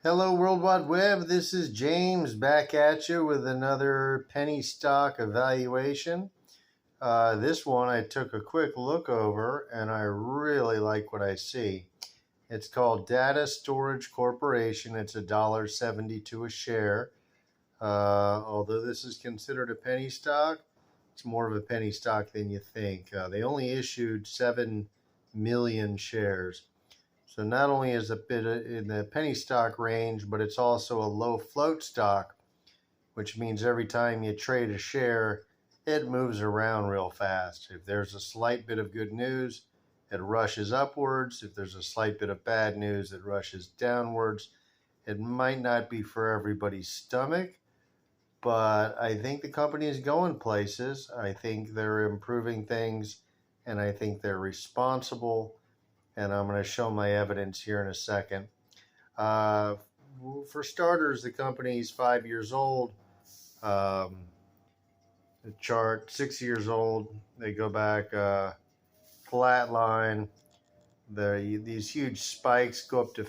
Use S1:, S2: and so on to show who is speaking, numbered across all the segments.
S1: Hello, World Wide Web. This is James back at you with another penny stock evaluation. This one I took a quick look over and I really like what I see. It's called Data Storage Corporation. It's $1.72 a share. Although this is considered a penny stock, it's more of a penny stock than you think. They only issued 7 million shares. So not only is it a bit in the penny stock range, but it's also a low float stock, which means every time you trade a share, it moves around real fast. If there's a slight bit of good news, it rushes upwards. If there's a slight bit of bad news, it rushes downwards. It might not be for everybody's stomach, but I think the company is going places. I think they're improving things, and I think they're responsible. And I'm going to show my evidence here in a second. For starters, the company's 5 years old. The chart, 6 years old. They go back flat line. These huge spikes go up to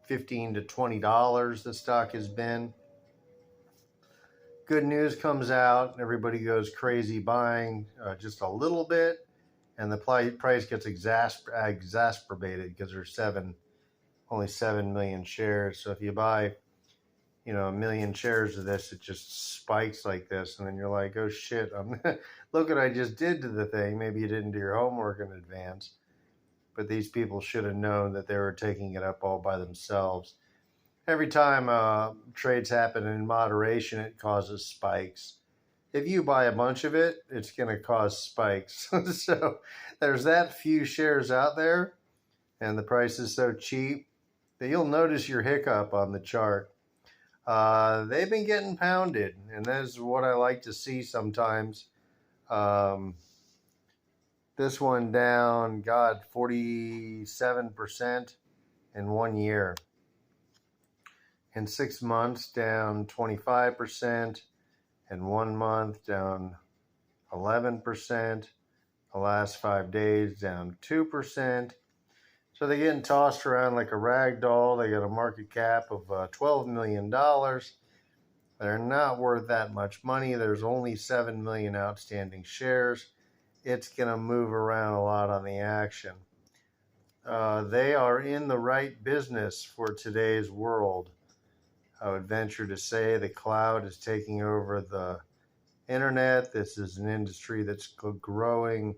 S1: $15 to $20. The stock has been. Good news comes out. Everybody goes crazy buying just a little bit. And the price gets exacerbated because there's only 7 million shares. So if you buy, a million shares of this, it just spikes like this, and then you're like, oh shit! Look what I just did to the thing. Maybe you didn't do your homework in advance, but these people should have known that they were taking it up all by themselves. Every time trades happen in moderation, it causes spikes. If you buy a bunch of it, it's going to cause spikes. So there's that few shares out there, and the price is so cheap that you'll notice your hiccup on the chart. They've been getting pounded, and that's what I like to see sometimes. This one down, 47% in 1 year. In 6 months, down 25%. In 1 month, down 11%. The last 5 days, down 2%. So they're getting tossed around like a rag doll. They got a market cap of $12 million. They're not worth that much money. There's only 7 million outstanding shares. It's going to move around a lot on the action. They are in the right business for today's world. I would venture to say the cloud is taking over the internet. This is an industry that's growing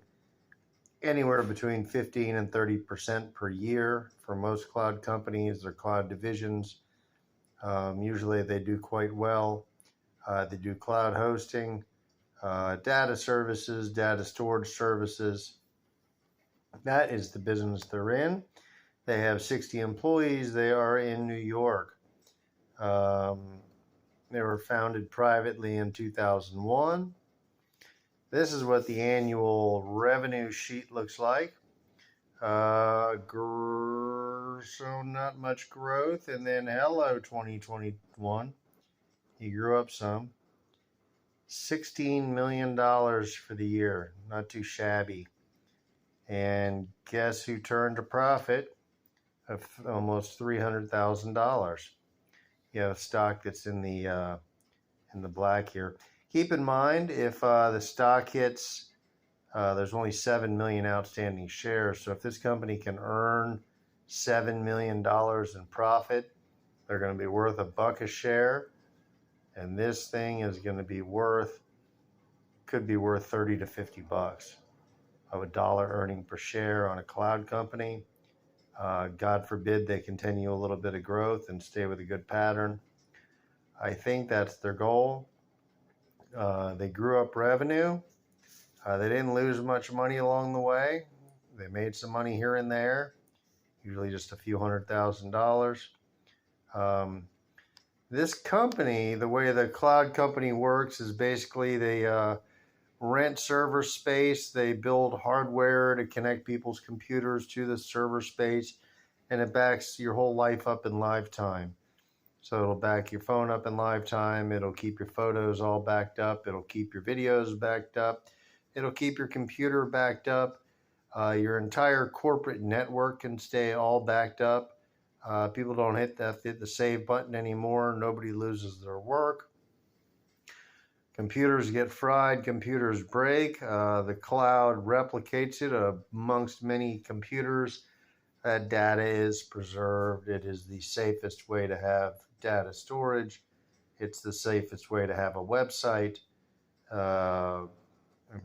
S1: anywhere between 15 and 30% per year for most cloud companies or cloud divisions. Usually they do quite well. They do cloud hosting, data services, data storage services. That is the business they're in. They have 60 employees. They are in New York. They were founded privately in 2001. This is what the annual revenue sheet looks like. So not much growth. And then hello 2021. He grew up some. $16 million for the year. Not too shabby. And guess who turned a profit of almost $300,000? You have a stock that's in the black here. Keep in mind, if the stock hits, there's only 7 million outstanding shares. So if this company can earn $7 million in profit, they're going to be worth $1 a share. And this thing is going to be could be worth 30 to 50 bucks of a dollar earning per share on a cloud company. God forbid they continue a little bit of growth and stay with a good pattern. I think that's their goal. They grew up revenue. They didn't lose much money along the way. They made some money here and there, usually just a few $100,000. This company, the way the cloud company works is basically they rent server space. They build hardware to connect people's computers to the server space, and it backs your whole life up in lifetime. So it'll back your phone up in lifetime. It'll keep your photos all backed up. It'll keep your videos backed up. It'll keep your computer backed up. Your entire corporate network can stay all backed up. People don't hit the save button anymore. Nobody loses their work. Computers get fried, computers break. The cloud replicates it amongst many computers. That data is preserved. It is the safest way to have data storage. It's the safest way to have a website. I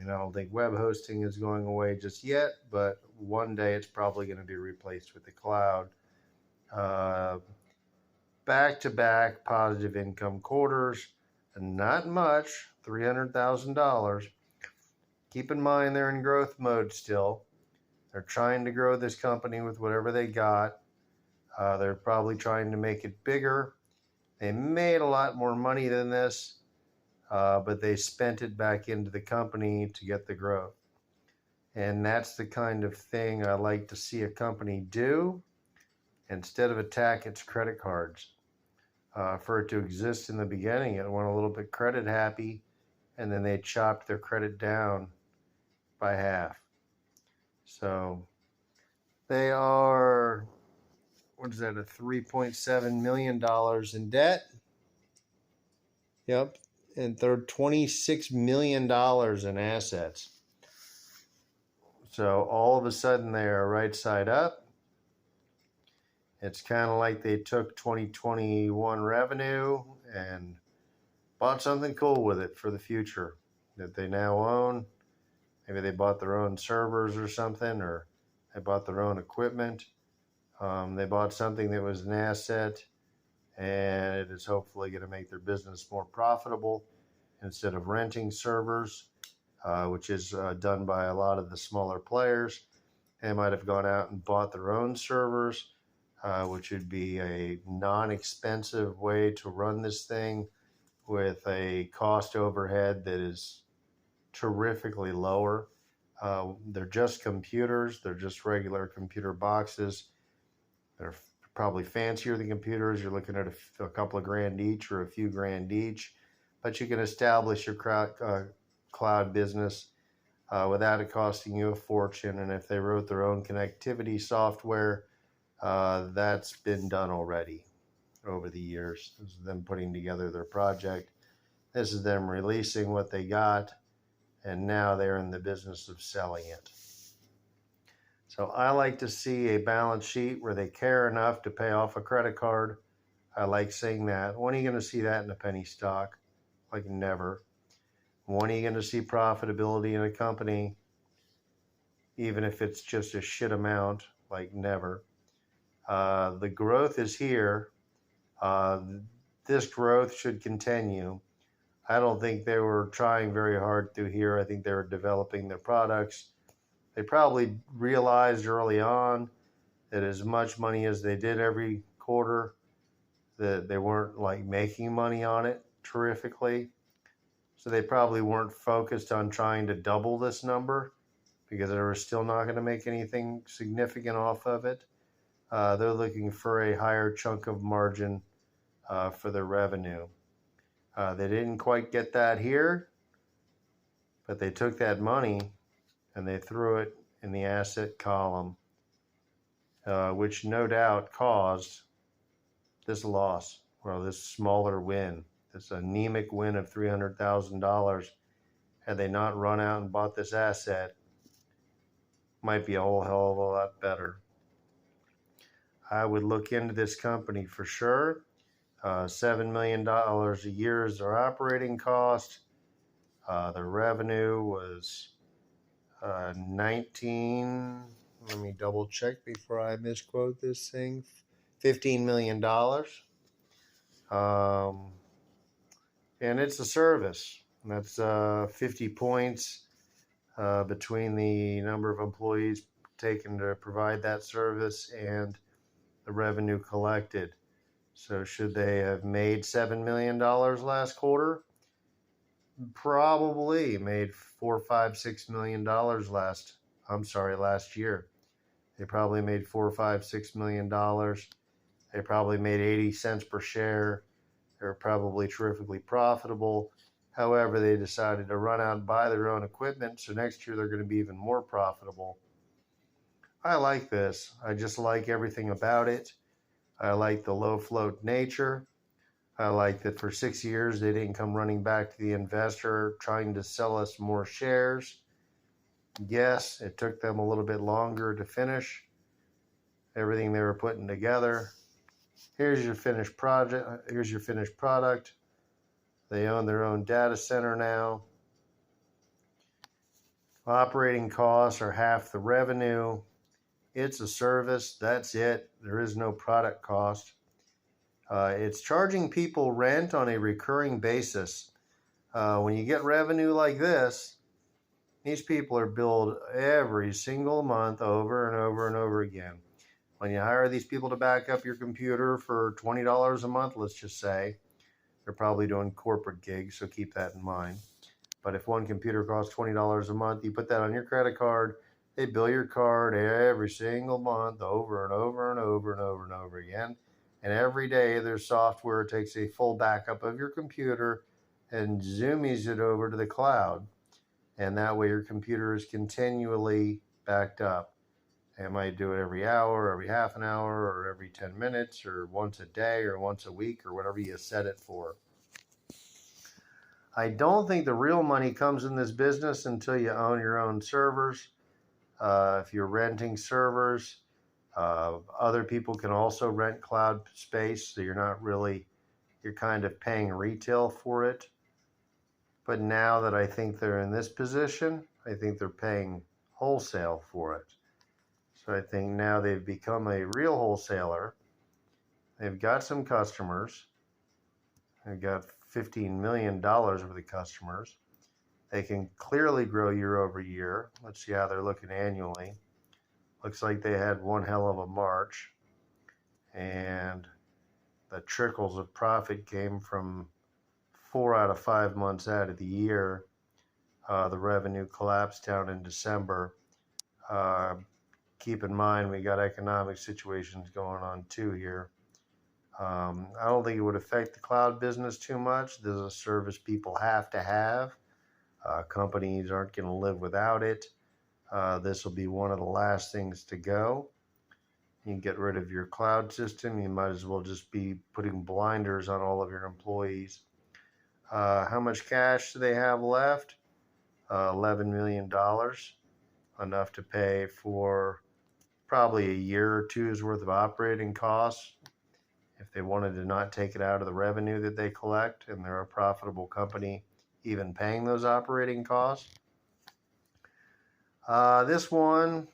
S1: don't think web hosting is going away just yet, but one day it's probably going to be replaced with the cloud. Back-to-back positive income quarters, and not much, $300,000. Keep in mind they're in growth mode still. They're trying to grow this company with whatever they got. They're probably trying to make it bigger. They made a lot more money than this, but they spent it back into the company to get the growth. And that's the kind of thing I like to see a company do instead of attack its credit cards. For it to exist in the beginning, it went a little bit credit happy, and then they chopped their credit down by half. So they are, what is that, a $3.7 million in debt? Yep. And they're $26 million in assets. So all of a sudden they are right side up. It's kind of like they took 2021 revenue and bought something cool with it for the future that they now own. Maybe they bought their own servers or something, or they bought their own equipment. They bought something that was an asset, and it is hopefully going to make their business more profitable instead of renting servers, which is done by a lot of the smaller players. They might have gone out and bought their own servers, which would be a non-expensive way to run this thing with a cost overhead that is terrifically lower. They're just computers. They're just regular computer boxes. They're probably fancier than computers. You're looking at a couple of grand each or a few grand each, but you can establish your cloud business without it costing you a fortune. And if they wrote their own connectivity software, that's been done already over the years. This is them putting together their project. This is them releasing what they got, and now they're in the business of selling it. So I like to see a balance sheet where they care enough to pay off a credit card. I like seeing that. When are you going to see that in a penny stock? Like never. When are you going to see profitability in a company, even if it's just a shit amount? Like never. The growth is here. This growth should continue. I don't think they were trying very hard through here. I think they were developing their products. They probably realized early on that as much money as they did every quarter, that they weren't like making money on it terrifically. So they probably weren't focused on trying to double this number because they were still not going to make anything significant off of it. They're looking for a higher chunk of margin for their revenue. They didn't quite get that here, but they took that money and they threw it in the asset column, which no doubt caused this loss, or this smaller win, this anemic win of $300,000. Had they not run out and bought this asset, might be a whole hell of a lot better. I would look into this company for sure. $7 million a year is their operating cost. Their revenue was 19, let me double check before I misquote this thing, $15 million. And it's a service. And that's 50 points between the number of employees taken to provide that service and the revenue collected. So should they have made $7 million last quarter? Probably made $4, $5, $6 million last year. They probably made $4, $5, $6 million. They probably made 80 cents per share. They're probably terrifically profitable. However, they decided to run out and buy their own equipment, so next year they're going to be even more profitable. I like this. I just like everything about it. I like the low float nature. I like that for 6 years they didn't come running back to the investor trying to sell us more shares. Yes, it took them a little bit longer to finish everything they were putting together. Here's your finished project. Here's your finished product. They own their own data center now. Operating costs are half the revenue. It's a service. That's it. There is no product cost. It's charging people rent on a recurring basis. When you get revenue like this, these people are billed every single month over and over and over again. When you hire these people to back up your computer for $20 a month, let's just say, they're probably doing corporate gigs, so keep that in mind. But if one computer costs $20 a month, you put that on your credit card, they bill your card every single month over and over and over and over and over again. And every day their software takes a full backup of your computer and zoomies it over to the cloud. And that way your computer is continually backed up. They might do it every hour, every half an hour, or every 10 minutes, or once a day, or once a week, or whatever you set it for. I don't think the real money comes in this business until you own your own servers. If you're renting servers, other people can also rent cloud space, so you're kind of paying retail for it. But now that I think they're in this position, I think they're paying wholesale for it. So I think now they've become a real wholesaler. They've got some customers. They've got $15 million worth of customers. They can clearly grow year over year. Let's see how they're looking annually. Looks like they had one hell of a March. And the trickles of profit came from 4 out of 5 months out of the year. The revenue collapsed down in December. Keep in mind, we got economic situations going on too here. I don't think it would affect the cloud business too much. This is a service people have to have. Companies aren't going to live without it. This will be one of the last things to go. You can get rid of your cloud system. You might as well just be putting blinders on all of your employees. How much cash do they have left? $11 million. Enough to pay for probably a year or two's worth of operating costs if they wanted to not take it out of the revenue that they collect, and they're a profitable company even paying those operating costs. This one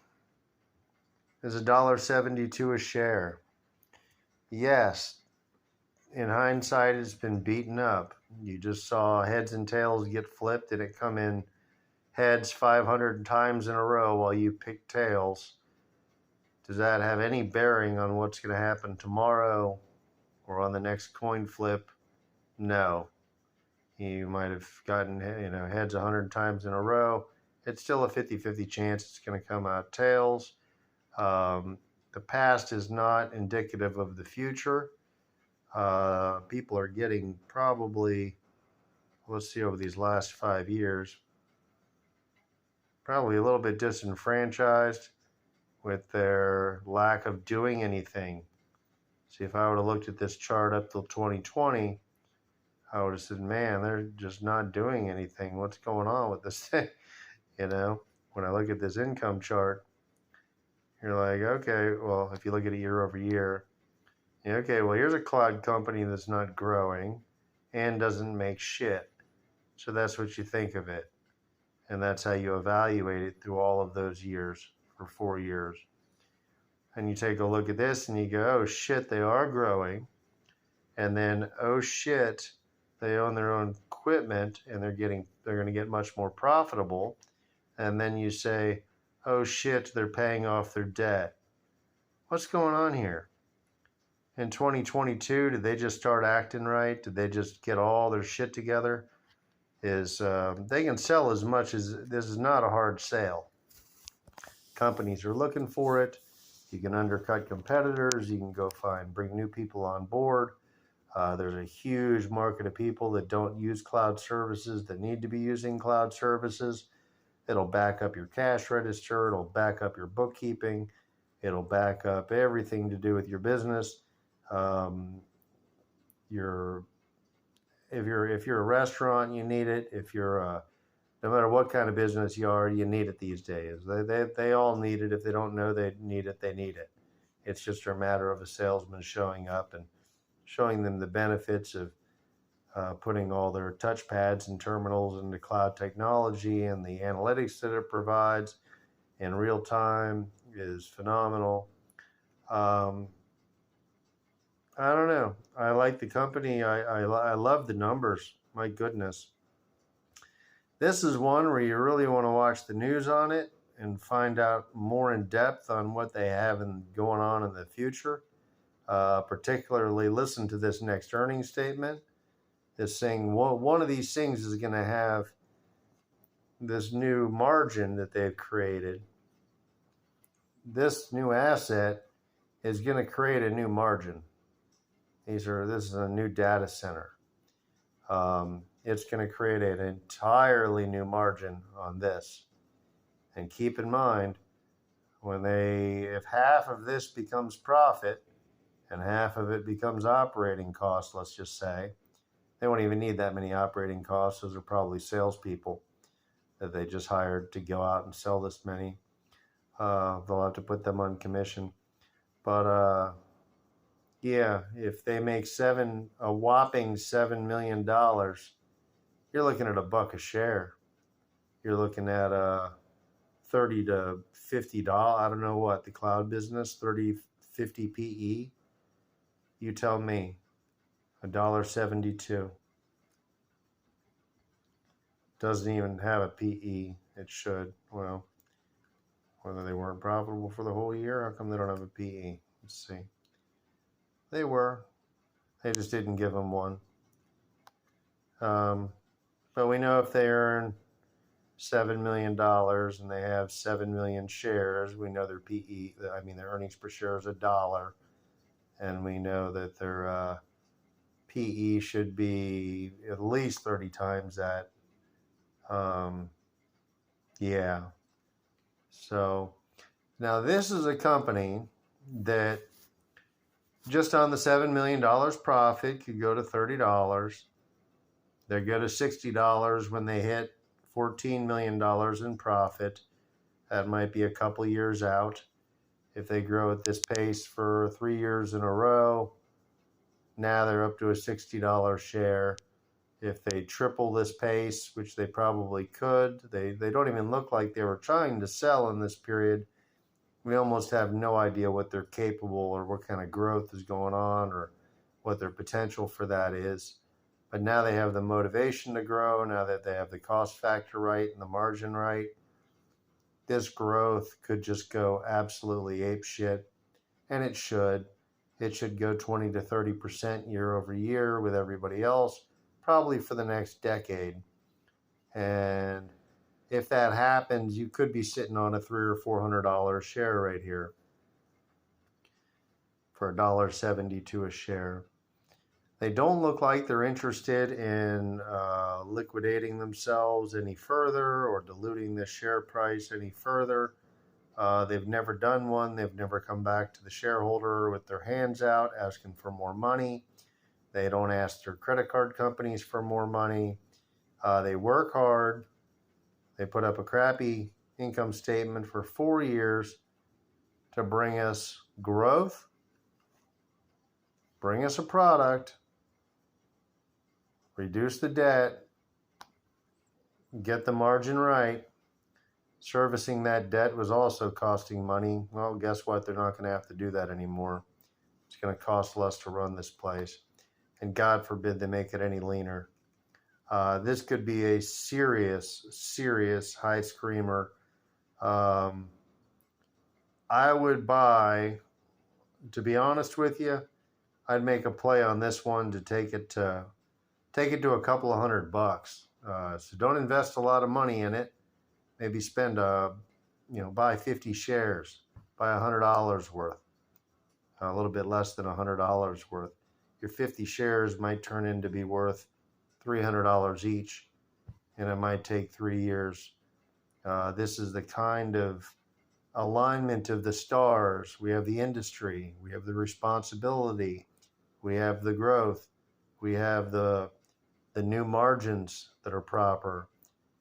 S1: is $1.72 a share. Yes, in hindsight, it's been beaten up. You just saw heads and tails get flipped, and it come in heads 500 times in a row while you pick tails. Does that have any bearing on what's going to happen tomorrow or on the next coin flip? No. You might have gotten heads 100 times in a row. It's still a 50-50 chance it's going to come out tails. The past is not indicative of the future. People are getting probably, let's see, over these last 5 years, probably a little bit disenfranchised with their lack of doing anything. See, if I would have looked at this chart up till 2020, I would have said, man, they're just not doing anything. What's going on with this thing? When I look at this income chart, you're like, okay, well, if you look at it year over year, okay, well, here's a cloud company that's not growing and doesn't make shit. So that's what you think of it. And that's how you evaluate it through all of those years for 4 years. And you take a look at this and you go, oh shit, they are growing. And then, oh shit, they own their own equipment and they're going to get much more profitable. And then you say, oh shit, they're paying off their debt. What's going on here? In 2022, did they just start acting right? Did they just get all their shit together? They can sell as much as, this is not a hard sale. Companies are looking for it. You can undercut competitors. You can go bring new people on board. There's a huge market of people that don't use cloud services that need to be using cloud services. It'll back up your cash register. It'll back up your bookkeeping. It'll back up everything to do with your business. Um, if you're a restaurant, you need it. If you're no matter what kind of business you are, you need it these days. They all need it. If they don't know they need it, they need it. It's just a matter of a salesman showing up and showing them the benefits of putting all their touchpads and terminals into cloud technology, and the analytics that it provides in real time is phenomenal. I don't know. I like the company. I love the numbers. My goodness. This is one where you really want to watch the news on it and find out more in depth on what they have going on in the future. Particularly listen to this next earnings statement. This thing, one of these things is going to have this new margin that they've created. This new asset is going to create a new margin. This is a new data center. It's going to create an entirely new margin on this. And keep in mind, if half of this becomes profit and half of it becomes operating costs, let's just say, they won't even need that many operating costs. Those are probably salespeople that they just hired to go out and sell this many. They'll have to put them on commission. But yeah, if they make a whopping $7 million, you're looking at $1 a share. You're looking at $30 to $50. I don't know what the cloud business, 30, 50 PE. You tell me. $1.72. Doesn't even have a PE. It should. Well, whether they weren't profitable for the whole year, how come they don't have a PE? Let's see. They were. They just didn't give them one. But we know if they earn $7 million and they have 7 million shares, we know their PE, their earnings per share is $1. And we know that their PE should be at least 30 times that. Yeah. So now this is a company that just on the $7 million profit could go to $30. They go to $60 when they hit $14 million in profit. That might be a couple years out. If they grow at this pace for 3 years in a row, now they're up to a $60 share. If they triple this pace, which they probably could, they don't even look like they were trying to sell in this period. We almost have no idea what they're capable or what kind of growth is going on or what their potential for that is. But now they have the motivation to grow, now that they have the cost factor right and the margin right. This growth could just go absolutely apeshit, and it should. It should go 20 to 30% year over year with everybody else, probably for the next decade. And if that happens, you could be sitting on a $300 or $400 share right here for $1.72 a share. They don't look like they're interested in liquidating themselves any further or diluting the share price any further. They've never done one. They've never come back to the shareholder with their hands out asking for more money. They don't ask their credit card companies for more money. They work hard. They put up a crappy income statement for 4 years to bring us growth, bring us a product, reduce the debt, get the margin right. Servicing that debt was also costing money. Well, guess what? They're not going to have to do that anymore. It's going to cost less to run this place. And God forbid they make it any leaner. This could be a serious high screamer. I would buy, to be honest with you, I'd make a play on this one to take it to a couple of $100. So don't invest a lot of money in it. Maybe spend buy 50 shares, buy $100 worth, a little bit less than $100 worth. Your 50 shares might turn into be worth $300 each, and it might take 3 years. This is the kind of alignment of the stars. We have the industry, we have the responsibility, We have the growth. We have the new margins that are proper.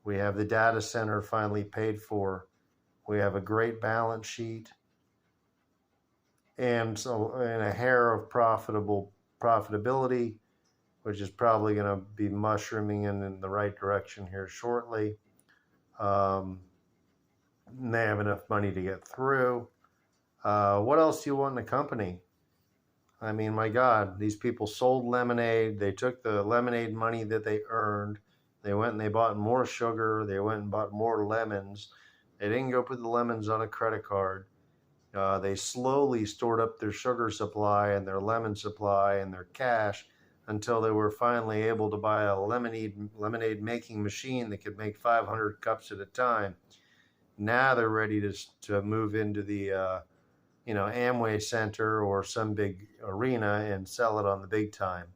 S1: We have the data center finally paid for. We have a great balance sheet and a hair of profitability, which is probably going to be mushrooming in the right direction here shortly. They have enough money to get through. What else do you want in a company? I mean, my God, these people sold lemonade. They took the lemonade money that they earned. They went and they bought more sugar. They went and bought more lemons. They didn't go put the lemons on a credit card. They slowly stored up their sugar supply and their lemon supply and their cash until they were finally able to buy a lemonade making machine that could make 500 cups at a time. Now they're ready to move into the Amway Center or some big arena and sell it on the big time.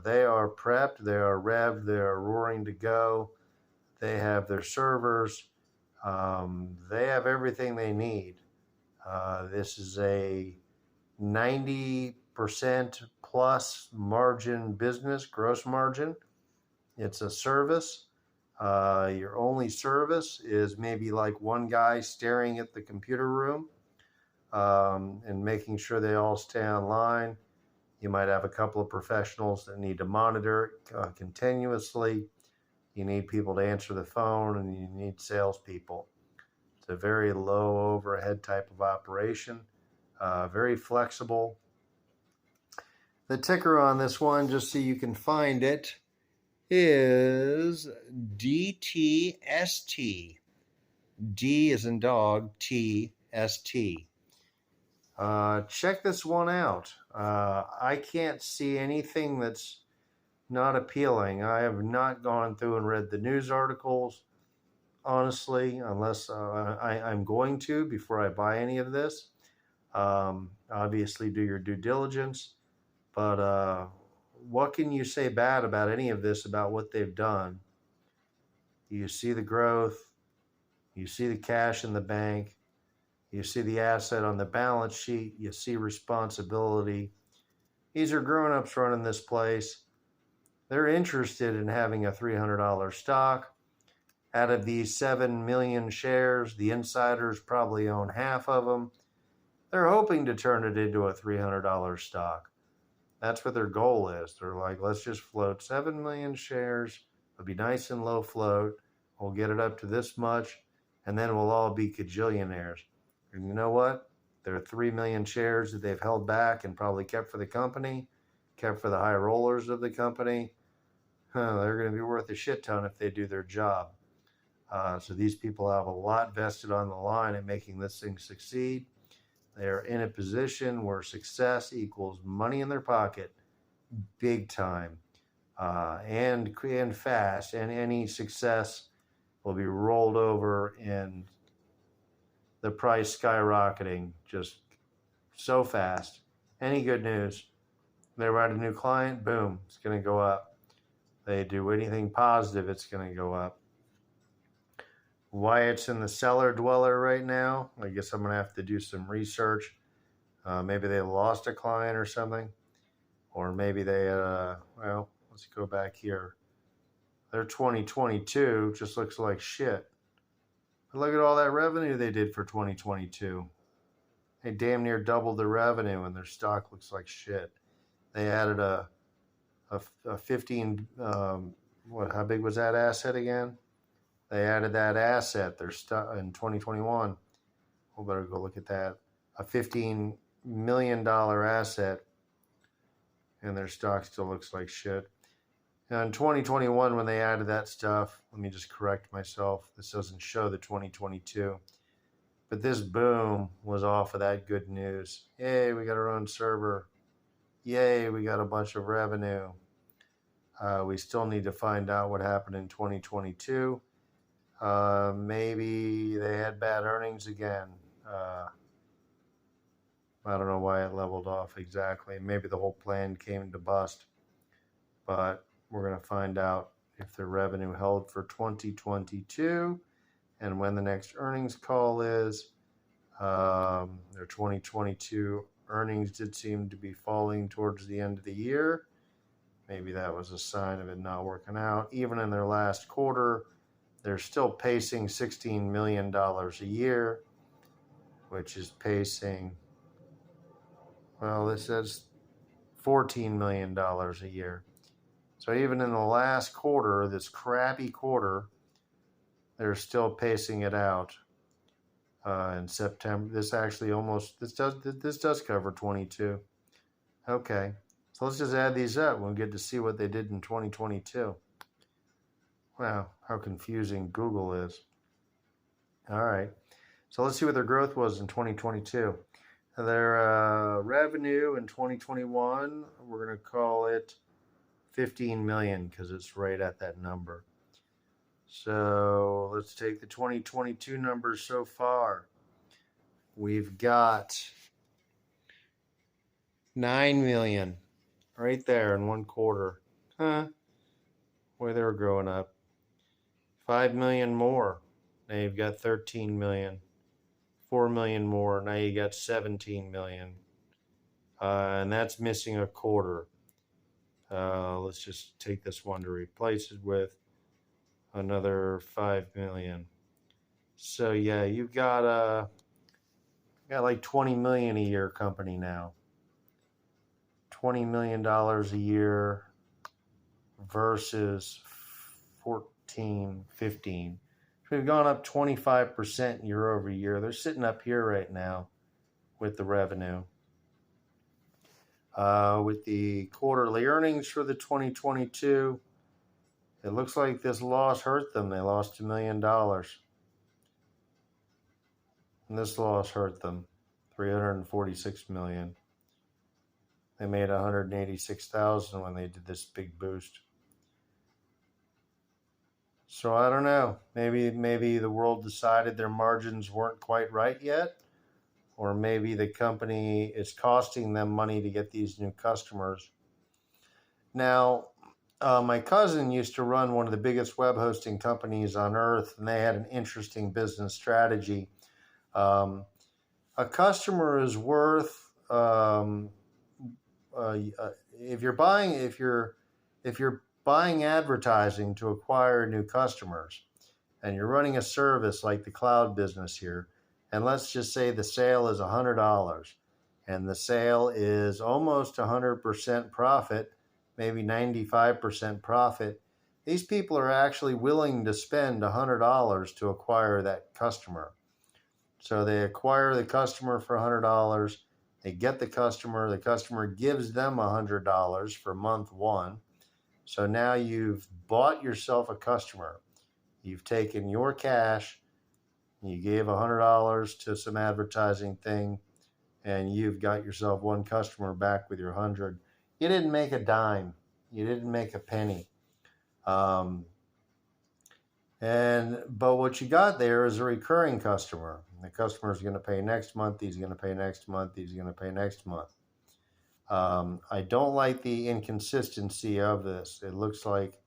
S1: They are prepped, they are revved, they are roaring to go. They have their servers. They have everything they need. This is a 90% plus margin business, gross margin. It's a service. Your only service is maybe like one guy staring at the computer room and making sure they all stay online. You might have a couple of professionals that need to monitor it continuously. You need people to answer the phone, and you need salespeople. It's a very low overhead type of operation, very flexible. The ticker on this one, just so you can find it, is DTST. D as in dog, TST. Check this one out. I can't see anything that's not appealing. I have not gone through and read the news articles, honestly, unless I'm going to before I buy any of this. Obviously, do your due diligence. But what can you say bad about any of this, about what they've done? You see the growth. You see the cash in the bank. You see the asset on the balance sheet. You see responsibility. These are grown-ups running this place. They're interested in having a $300 stock. Out of these 7 million shares, the insiders probably own half of them. They're hoping to turn it into a $300 stock. That's what their goal is. They're like, let's just float 7 million shares. It'll be nice and low float. We'll get it up to this much, and then we'll all be cajillionaires. And you know what? There are 3 million shares that they've held back and probably kept for the company, kept for the high rollers of the company. They're going to be worth a shit ton if they do their job. So these people have a lot vested on the line in making this thing succeed. They're in a position where success equals money in their pocket, big time, and fast. And any success will be rolled over in the price skyrocketing just so fast. Any good news, they write a new client, boom, it's going to go up. They do anything positive, it's going to go up. Why it's in the cellar dweller right now, I guess I'm going to have to do some research. Maybe they lost a client or something. Or maybe they, well, let's go back here. Their 2022 just looks like shit. But look at all that revenue they did for 2022. They damn near doubled their revenue, and their stock looks like shit. They added a 15, how big was that asset again? They added that asset, their stock, in 2021. We better go look at that. A $15 million asset, and their stock still looks like shit. Now in 2021, when they added that stuff, let me just correct myself. This doesn't show the 2022. But this boom was off of that good news. Yay, we got our own server. Yay, we got a bunch of revenue. We still need to find out what happened in 2022. Maybe they had bad earnings again. I don't know why it leveled off exactly. Maybe the whole plan came to bust. But we're going to find out if their revenue held for 2022 and when the next earnings call is. Their 2022 earnings did seem to be falling towards the end of the year. Maybe that was a sign of it not working out. Even in their last quarter, they're still pacing $16 million a year, which is pacing, well, this says $14 million a year. So even in the last quarter, this crappy quarter, they're still pacing it out in September. This does cover 22. Okay, so let's just add these up. We'll get to see what they did in 2022. Wow, how confusing Google is. All right, so let's see what their growth was in 2022. Their revenue in 2021, we're going to call it 15 million because it's right at that number. So let's take the 2022 numbers so far. We've got 9 million right there in one quarter. Boy, they were growing up. 5 million more. Now you've got 13 million. 4 million more. Now you got 17 million. And that's missing a quarter. Let's just take this one to replace it with another 5 million. So yeah, you've got like 20 million a year company now. $20 million a year versus 14, 15. So we've gone up 25% year over year. They're sitting up here right now with the revenue. With the quarterly earnings for the 2022, it looks like this loss hurt them. They lost $1 million. And this loss hurt them, $346 million. They made $186,000 when they did this big boost. So I don't know. Maybe the world decided their margins weren't quite right yet, or maybe the company is costing them money to get these new customers. Now, my cousin used to run one of the biggest web hosting companies on earth, and they had an interesting business strategy. A customer is worth if you're buying advertising to acquire new customers, and you're running a service like the cloud business here, and let's just say the sale is $100, and the sale is almost 100% profit, maybe 95% profit. These people are actually willing to spend $100 to acquire that customer. So they acquire the customer for $100. They get the customer gives them $100 for month one. So now you've bought yourself a customer. You've taken your cash, you gave $100 to some advertising thing, and you've got yourself one customer back with your 100. You didn't make a dime. You didn't make a penny. But what you got there is a recurring customer. The customer is going to pay next month. He's going to pay next month. He's going to pay next month. I don't like the inconsistency of this. It looks like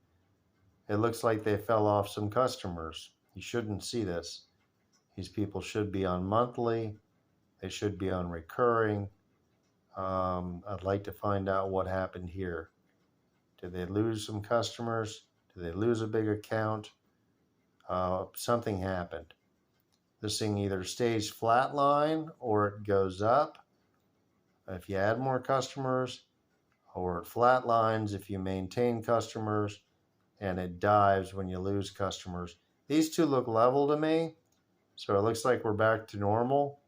S1: they fell off some customers. You shouldn't see this. These people should be on monthly. They should be on recurring. I'd like to find out what happened here. Did they lose some customers? Did they lose a big account? Something happened. This thing either stays flatline or it goes up if you add more customers, or it flatlines if you maintain customers, and it dives when you lose customers. These two look level to me, so it looks like we're back to normal,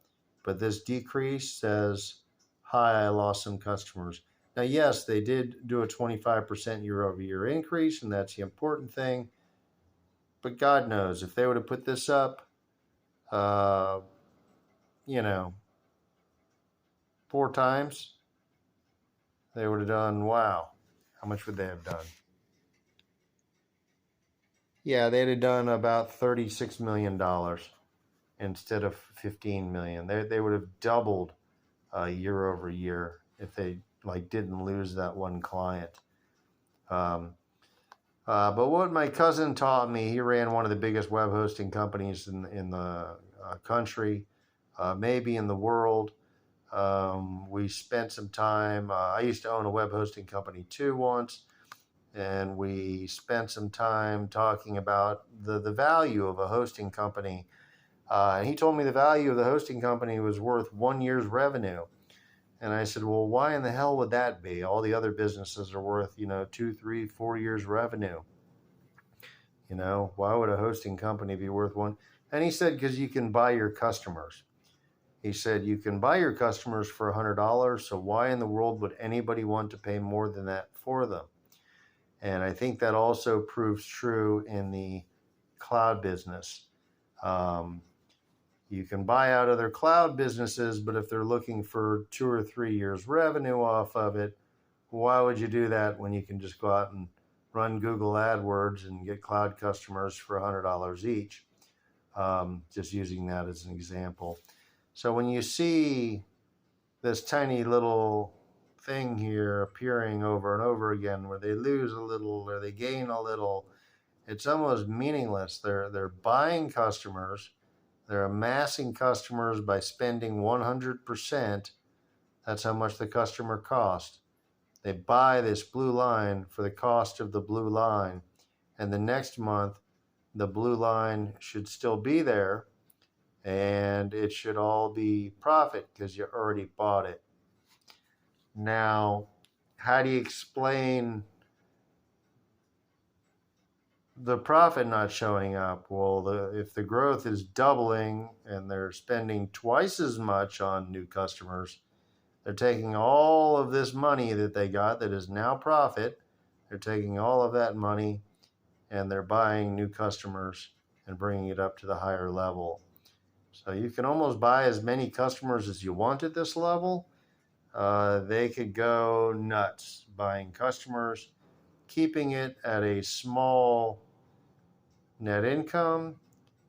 S1: but this decrease says, hi, I lost some customers. Now, yes, they did do a 25% year-over-year increase, and that's the important thing. But God knows, if they would have put this up, 4 times, they would have done, wow, how much would they have done? Yeah, they'd have done about $36 million instead of $15 million. They would have doubled year over year if they didn't lose that one client. But what my cousin taught me, he ran one of the biggest web hosting companies in the country, maybe in the world. We spent some time. I used to own a web hosting company too once, and we spent some time talking about the value of a hosting company. And he told me the value of the hosting company was worth 1 year's revenue. And I said, well, why in the hell would that be? All the other businesses are worth, 2, 3, 4 years revenue. Why would a hosting company be worth one? And he said, because you can buy your customers. He said, you can buy your customers for $100. So why in the world would anybody want to pay more than that for them? And I think that also proves true in the cloud business. You can buy out other cloud businesses, but if they're looking for 2 or 3 years revenue off of it, why would you do that when you can just go out and run Google AdWords and get cloud customers for $100 each? Just using that as an example. So when you see this tiny little thing here appearing over and over again where they lose a little or they gain a little, it's almost meaningless. They're buying customers. They're amassing customers by spending 100%. That's how much the customer cost. They buy this blue line for the cost of the blue line. And the next month, the blue line should still be there. And it should all be profit because you already bought it. Now, how do you explain the profit not showing up? Well, if the growth is doubling and they're spending twice as much on new customers, they're taking all of this money that they got that is now profit, they're taking all of that money and they're buying new customers and bringing it up to the higher level. So you can almost buy as many customers as you want at this level. They could go nuts buying customers, keeping it at a small net income,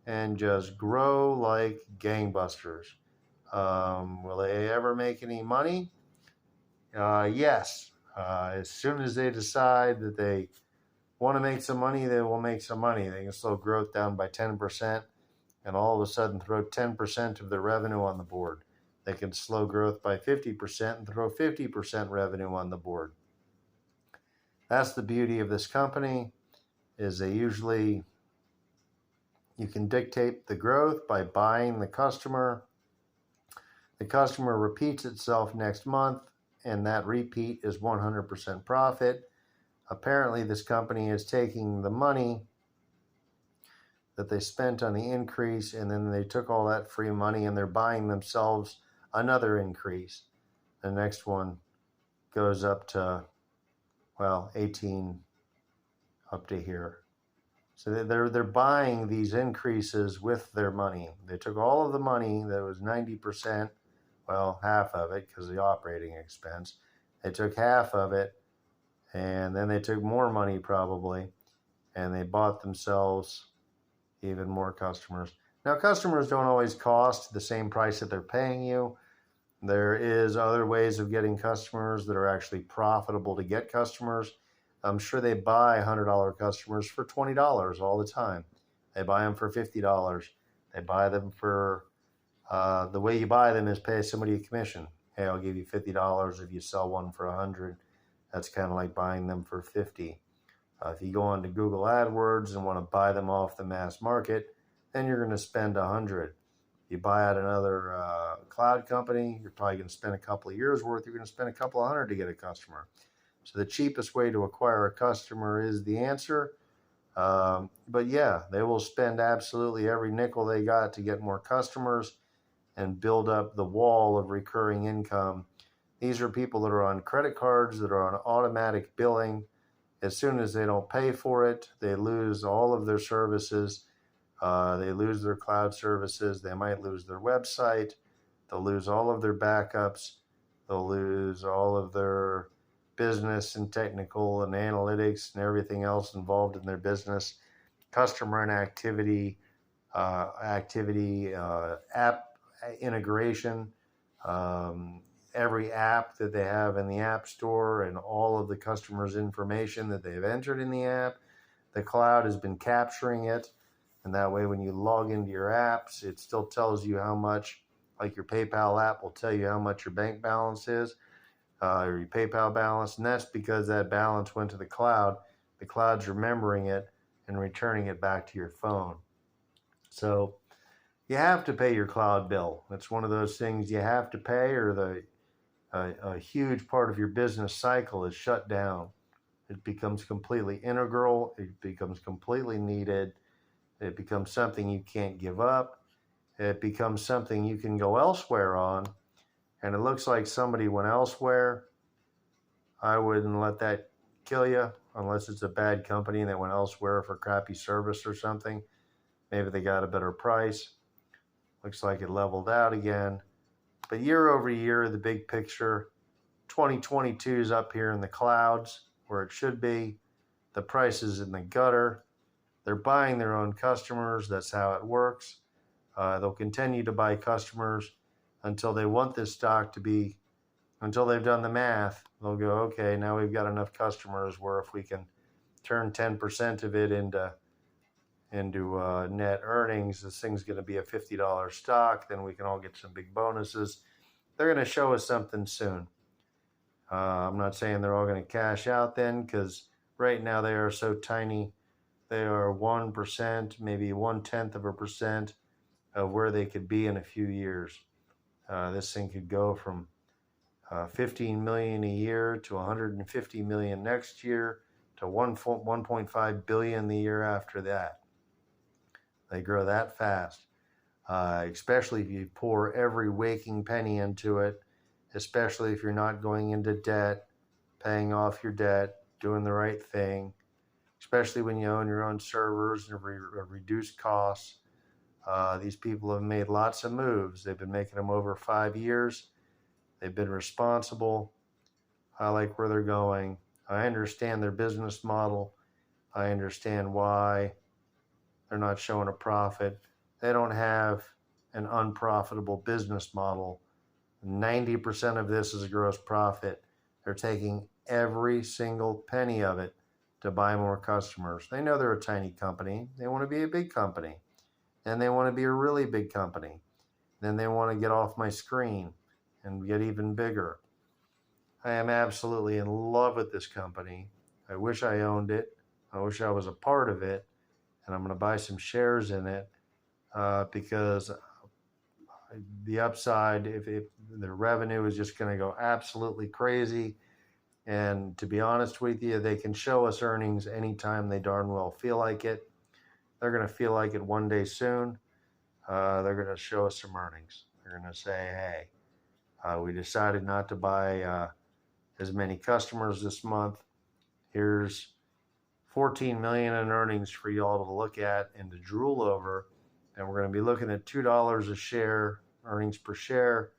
S1: and just grow like gangbusters. Will they ever make any money? Yes. As soon as they decide that they want to make some money, they will make some money. They can slow growth down by 10% and all of a sudden throw 10% of their revenue on the board. They can slow growth by 50% and throw 50% revenue on the board. That's the beauty of this company, is you can dictate the growth by buying the customer. The customer repeats itself next month, and that repeat is 100% profit. Apparently, this company is taking the money that they spent on the increase, and then they took all that free money and they're buying themselves another increase. The next one goes up to, 18 up to here. So they're buying these increases with their money. They took all of the money that was 90%, half of it because of the operating expense. They took half of it, and then they took more money probably, and they bought themselves even more customers. Now, customers don't always cost the same price that they're paying you. There is other ways of getting customers that are actually profitable to get customers. I'm sure they buy $100 customers for $20 all the time. They buy them for $50. They buy them for, the way you buy them is pay somebody a commission. Hey, I'll give you $50 if you sell one for $100. That's kind of like buying them for $50. If you go on to Google AdWords and want to buy them off the mass market, then you're going to spend $100. You buy out another cloud company, you're probably going to spend a couple of years worth. You're going to spend a couple of $100 to get a customer. So the cheapest way to acquire a customer is the answer. But yeah, they will spend absolutely every nickel they got to get more customers and build up the wall of recurring income. These are people that are on credit cards, that are on automatic billing. As soon as they don't pay for it, they lose all of their services. They lose their cloud services. They might lose their website. They'll lose all of their backups. They'll lose all of their business and technical and analytics and everything else involved in their business. Customer and activity, app integration, every app that they have in the App Store and all of the customers' information that they've entered in the app. The cloud has been capturing it. And that way, when you log into your apps, it still tells you how much Like your PayPal app will tell you how much your bank balance is, or your PayPal balance, and that's because that balance went to the cloud. The cloud's remembering it and returning it back to your phone. So you have to pay your cloud bill. It's one of those things you have to pay, or a huge part of your business cycle is shut down. It becomes completely integral. It becomes completely needed. It becomes something you can't give up. It becomes something you can go elsewhere on. And it looks like somebody went elsewhere. I wouldn't let that kill you unless it's a bad company and they went elsewhere for crappy service or something. Maybe they got a better price. Looks like it leveled out again. But year over year, the big picture, 2022 is up here in the clouds where it should be. The price is in the gutter. They're buying their own customers. That's how it works. They'll continue to buy customers until they want this stock to be, until they've done the math. They'll go, okay, now we've got enough customers where if we can turn 10% of it into net earnings, this thing's going to be a $50 stock. Then we can all get some big bonuses. They're going to show us something soon. I'm not saying they're all going to cash out then, because right now they are so tiny. They are 1%, maybe 0.1% of where they could be in a few years. This thing could go from 15 million a year to 150 million next year to 1.5 billion the year after that. They grow that fast, especially if you pour every waking penny into it, especially if you're not going into debt, paying off your debt, doing the right thing, especially when you own your own servers and reduced costs. These people have made lots of moves. They've been making them over 5 years. They've been responsible. I like where they're going. I understand their business model. I understand why they're not showing a profit. They don't have an unprofitable business model. 90% of this is gross profit. They're taking every single penny of it to buy more customers. They know they're a tiny company. They want to be a big company. And they want to be a really big company. Then they want to get off my screen and get even bigger. I am absolutely in love with this company. I wish I owned it. I wish I was a part of it. And I'm going to buy some shares in it because the upside, if the revenue is just going to go absolutely crazy. And to be honest with you, they can show us earnings anytime they darn well feel like it. They're going to feel like it one day soon. They're going to show us some earnings. They're going to say, hey, we decided not to buy as many customers this month. Here's 14 million in earnings for y'all to look at and to drool over. And we're going to be looking at $2 a share, earnings per share.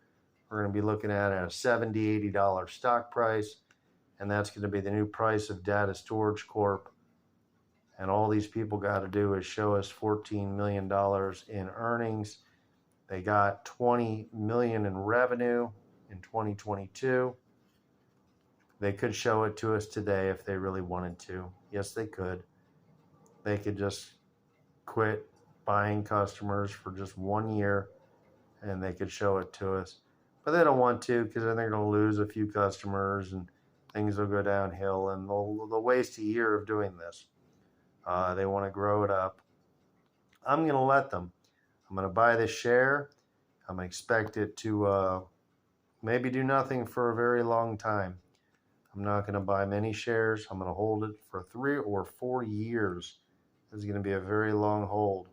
S1: We're going to be looking at a $70, $80 stock price. And that's going to be the new price of Data Storage Corp. And all these people got to do is show us $14 million in earnings. They got $20 million in revenue in 2022. They could show it to us today if they really wanted to. Yes, they could. They could just quit buying customers for just 1 year and they could show it to us. But they don't want to, because then they're going to lose a few customers and things will go downhill, and they'll waste a year of doing this. They want to grow it up. I'm going to let them. I'm going to buy this share. I'm going to expect it to maybe do nothing for a very long time. I'm not going to buy many shares. I'm going to hold it for 3 or 4 years. This is going to be a very long hold.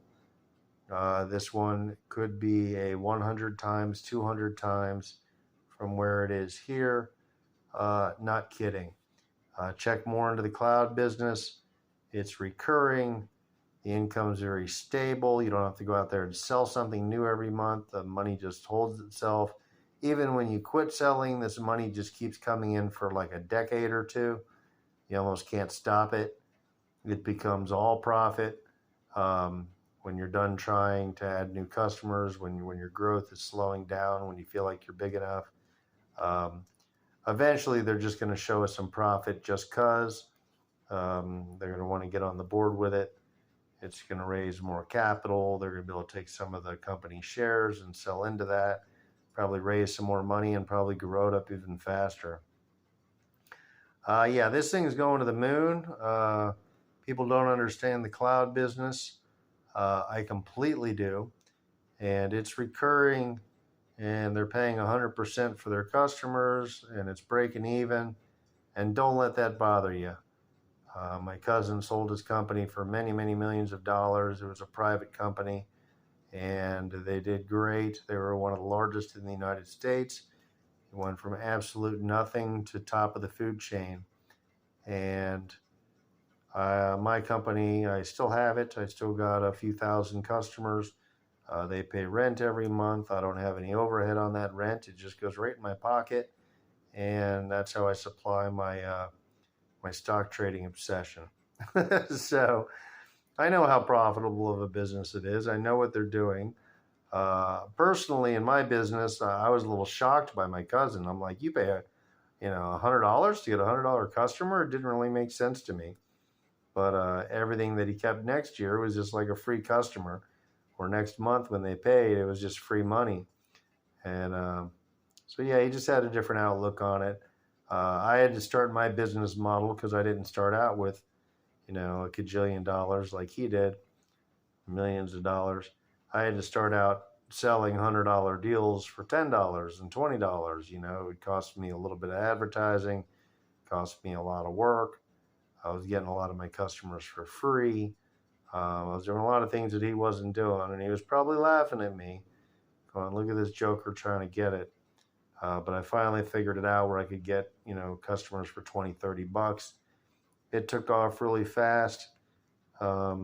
S1: This one could be a 100 times, 200 times from where it is here. Not kidding. Check more into the cloud business. It's recurring. The income is very stable. You don't have to go out there and sell something new every month. The money just holds itself. Even when you quit selling, this money just keeps coming in for like a decade or two. You almost can't stop it. It becomes all profit. When you're done trying to add new customers, when your growth is slowing down, when you feel like you're big enough, eventually they're just going to show us some profit just because they're going to want to get on the board with it. It's going to raise more capital. They're going to be able to take some of the company shares and sell into that. probably raise some more money and probably grow it up even faster. Yeah, this thing is going to the moon. People don't understand the cloud business. I completely do. And it's recurring, and they're paying 100% for their customers, and it's breaking even. And don't let that bother you. My cousin sold his company for many, many millions of dollars. It was a private company, and they did great. They were one of the largest in the United States. It went from absolute nothing to top of the food chain. And my company, I still have it. I still got a few thousand customers. They pay rent every month. I don't have any overhead on that rent. It just goes right in my pocket. And that's how I supply my my stock trading obsession. So I know how profitable of a business it is. I know what they're doing. Personally, in my business, I was a little shocked by my cousin. I'm like, you pay $100 to get a $100 customer? It didn't really make sense to me. But everything that he kept next year was just like a free customer. Or next month when they paid, it was just free money. And so yeah, he just had a different outlook on it. I had to start my business model because I didn't start out with, a cajillion dollars like he did, millions of dollars. I had to start out selling $100 deals for $10 and $20. It cost me a little bit of advertising, cost me a lot of work. I was getting a lot of my customers for free. I was doing a lot of things that he wasn't doing, and he was probably laughing at me, going, look at this joker trying to get it. But I finally figured it out where I could get, customers for $20, $30. It took off really fast. I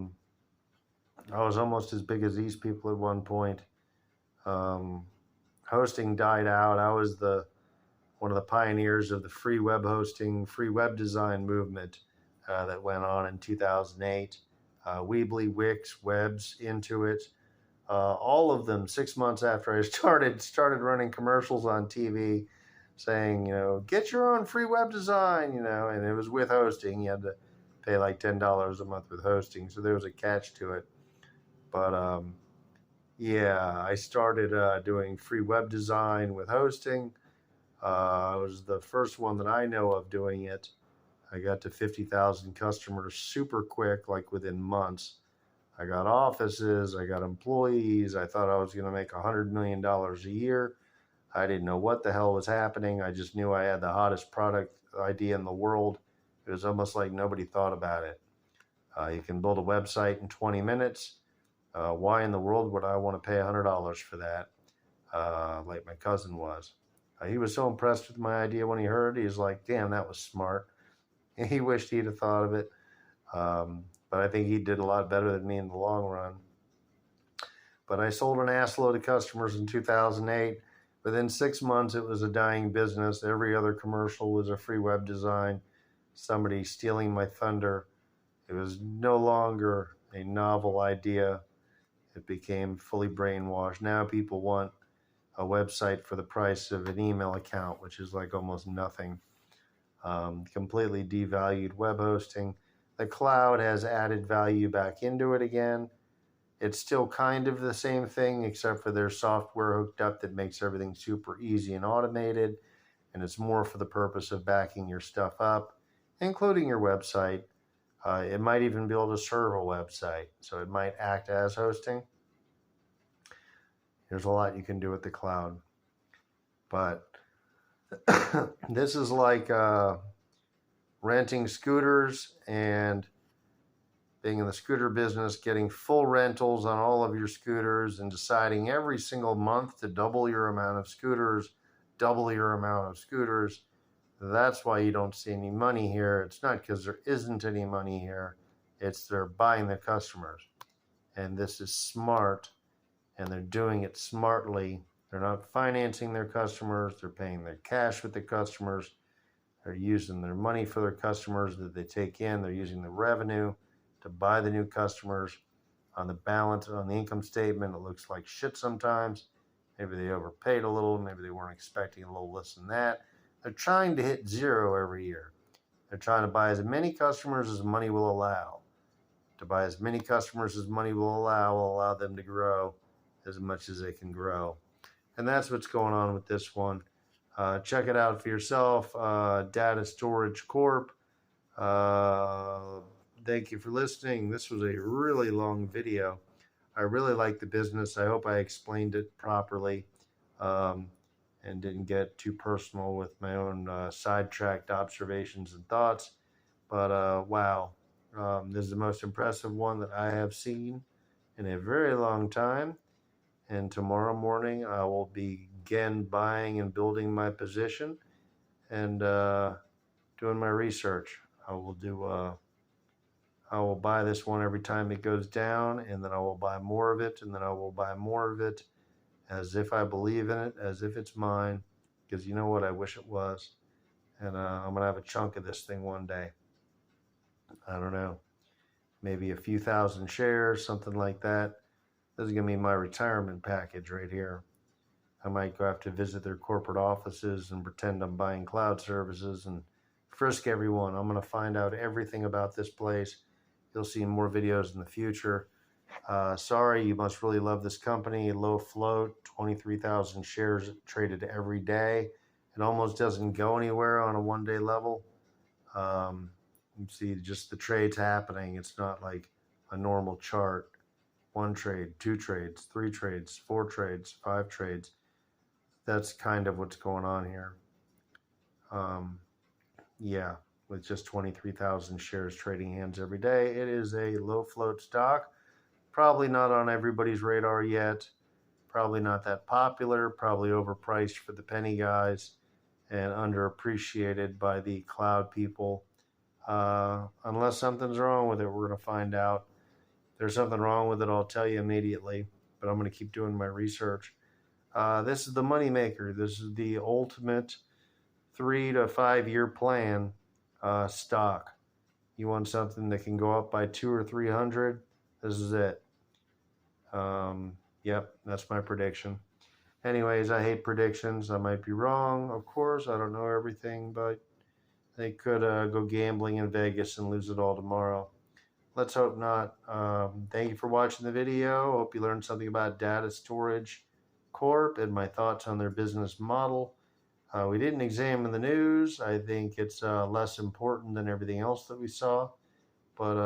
S1: was almost as big as these people at one point. Hosting died out. I was one of the pioneers of the free web hosting, free web design movement that went on in 2008. Weebly, Wix, Webs, Intuit, all of them 6 months after I started running commercials on TV saying, get your own free web design, and it was with hosting. You had to pay like $10 a month with hosting, so there was a catch to it. But yeah, I started doing free web design with hosting. I was the first one that I know of doing it. I got to 50,000 customers super quick, like within months. I got offices, I got employees. I thought I was going to make $100 million a year. I didn't know what the hell was happening. I just knew I had the hottest product idea in the world. It was almost like nobody thought about it. You can build a website in 20 minutes. Why in the world would I want to pay $100 for that, like my cousin was? He was so impressed with my idea when he heard it. He was like, damn, that was smart. He wished he'd have thought of it. But I think he did a lot better than me in the long run. But I sold an assload of customers in 2008. Within 6 months, it was a dying business. Every other commercial was a free web design. Somebody stealing my thunder. It was no longer a novel idea. It became fully brainwashed. Now people want a website for the price of an email account, which is like almost nothing. Completely devalued web hosting. The cloud has added value back into it again. It's still kind of the same thing, except for there's software hooked up that makes everything super easy and automated. And it's more for the purpose of backing your stuff up, including your website. It might even be able to serve a website, so it might act as hosting. There's a lot you can do with the cloud. But this is like renting scooters and being in the scooter business, getting full rentals on all of your scooters and deciding every single month to double your amount of scooters, That's why you don't see any money here. It's not because there isn't any money here. It's they're buying their customers. And this is smart, and they're doing it smartly. They're not financing their customers. They're paying their cash with the customers. They're using their money for their customers that they take in. They're using the revenue to buy the new customers. On the balance, on the income statement, it looks like shit sometimes. Maybe they overpaid a little. Maybe they weren't expecting a little less than that. They're trying to hit zero every year. They're trying to buy as many customers as money will allow. To buy as many customers as money will allow them to grow as much as they can grow. And that's what's going on with this one. Check it out for yourself. Data Storage Corp. Thank you for listening. This was a really long video. I really like the business. I hope I explained it properly and didn't get too personal with my own sidetracked observations and thoughts. But wow, this is the most impressive one that I have seen in a very long time. And tomorrow morning, I will begin buying and building my position and doing my research. I will buy this one every time it goes down, and then I will buy more of it, and then I will buy more of it as if I believe in it, as if it's mine, because you know what? I wish it was. And I'm going to have a chunk of this thing one day. I don't know, maybe a few thousand shares, something like that. This is going to be my retirement package right here. I might go have to visit their corporate offices and pretend I'm buying cloud services and frisk everyone. I'm going to find out everything about this place. You'll see more videos in the future. Sorry, you must really love this company. Low float, 23,000 shares traded every day. It almost doesn't go anywhere on a one-day level. You see just the trades happening. It's not like a normal chart. 1 trade, 2 trades, 3 trades, 4 trades, 5 trades. That's kind of what's going on here. Yeah, with just 23,000 shares trading hands every day. It is a low float stock. Probably not on everybody's radar yet. Probably not that popular. Probably overpriced for the penny guys and underappreciated by the cloud people. Unless something's wrong with it, we're going to find out. If there's something wrong with it, I'll tell you immediately, but I'm going to keep doing my research. This is the moneymaker. This is the ultimate 3 to 5 year plan stock. You want something that can go up by 200 or 300? This is it. Yep, that's my prediction. Anyways, I hate predictions. I might be wrong, of course. I don't know everything, but they could go gambling in Vegas and lose it all tomorrow. Let's hope not. Thank you for watching the video. Hope you learned something about Data Storage Corp and my thoughts on their business model. We didn't examine the news. I think it's less important than everything else that we saw, but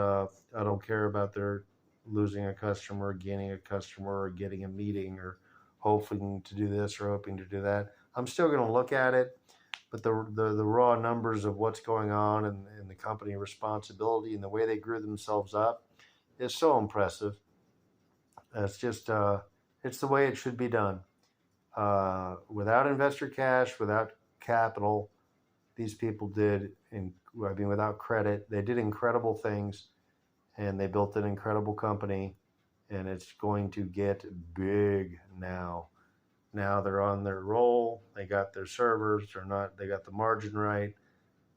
S1: I don't care about their losing a customer, gaining a customer, or getting a meeting, or hoping to do this or hoping to do that. I'm still going to look at it, but the raw numbers of what's going on and the company responsibility and the way they grew themselves up is so impressive. It's just it's the way it should be done. Without investor cash, without capital, these people did, without credit, they did incredible things, and they built an incredible company, and it's going to get big now. Now they're on their roll. They got their servers. They got the margin right.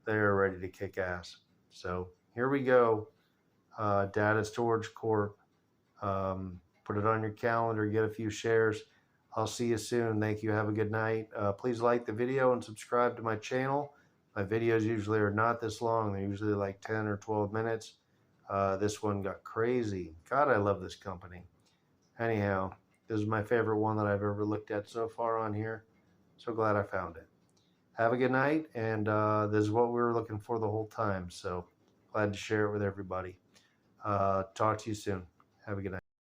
S1: They're ready to kick ass. So here we go. Data Storage Corp. Put it on your calendar. Get a few shares. I'll see you soon. Thank you. Have a good night. Please like the video and subscribe to my channel. My videos usually are not this long. They're usually like 10 or 12 minutes. This one got crazy. God, I love this company. Anyhow, this is my favorite one that I've ever looked at so far on here. So glad I found it. Have a good night, and this is what we were looking for the whole time. So glad to share it with everybody. Talk to you soon. Have a good night.